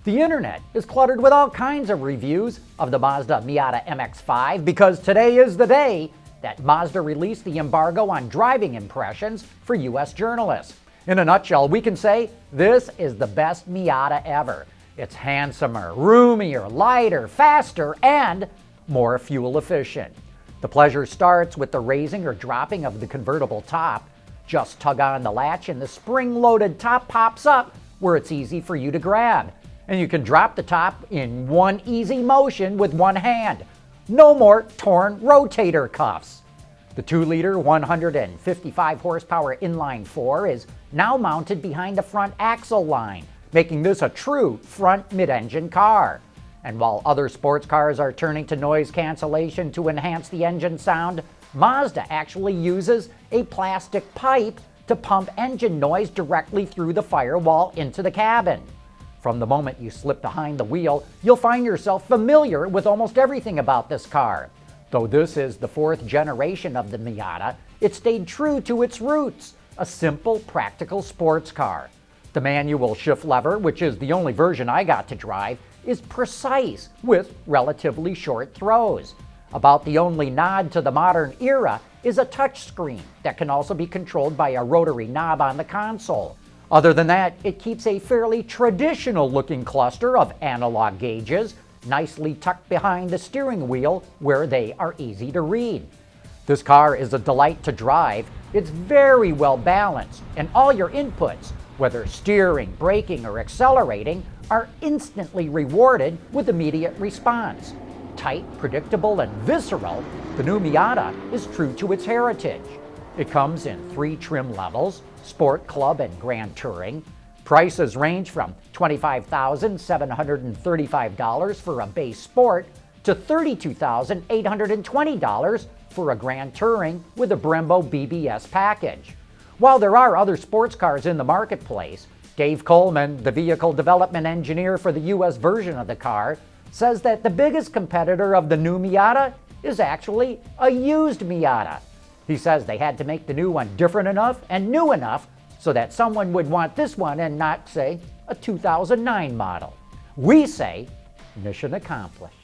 The internet is cluttered with all kinds of reviews of the Mazda Miata MX-5 because today is the day that Mazda released the embargo on driving impressions for U.S. journalists. In a nutshell, we can say this is the best Miata ever. It's handsomer, roomier, lighter, faster, and more fuel efficient. The pleasure starts with the raising or dropping of the convertible top. Just tug on the latch and the spring-loaded top pops up where it's easy for you to grab. And you can drop the top in one easy motion with one hand. No more torn rotator cuffs. The 2-liter 155 horsepower inline-4 is now mounted behind the front axle line, making this a true front mid-engine car. And while other sports cars are turning to noise cancellation to enhance the engine sound, Mazda actually uses a plastic pipe to pump engine noise directly through the firewall into the cabin. From the moment you slip behind the wheel, you'll find yourself familiar with almost everything about this car. Though this is the 4th generation of the Miata, it stayed true to its roots, a simple, practical sports car. The manual shift lever, which is the only version I got to drive, is precise with relatively short throws. About the only nod to the modern era is a touchscreen that can also be controlled by a rotary knob on the console. Other than that, it keeps a fairly traditional-looking cluster of analog gauges, nicely tucked behind the steering wheel where they are easy to read. This car is a delight to drive. It's very well balanced, and all your inputs, whether steering, braking, or accelerating, are instantly rewarded with immediate response. Tight, predictable, and visceral, the new Miata is true to its heritage. It comes in 3 trim levels: Sport, Club, and Grand Touring. Prices range from $25,735 for a base Sport to $32,820 for a Grand Touring with a Brembo BBS package. While there are other sports cars in the marketplace, Dave Coleman, the vehicle development engineer for the U.S. version of the car, says that the biggest competitor of the new Miata is actually a used Miata. He says they had to make the new one different enough and new enough so that someone would want this one and not, say, a 2009 model. We say, mission accomplished.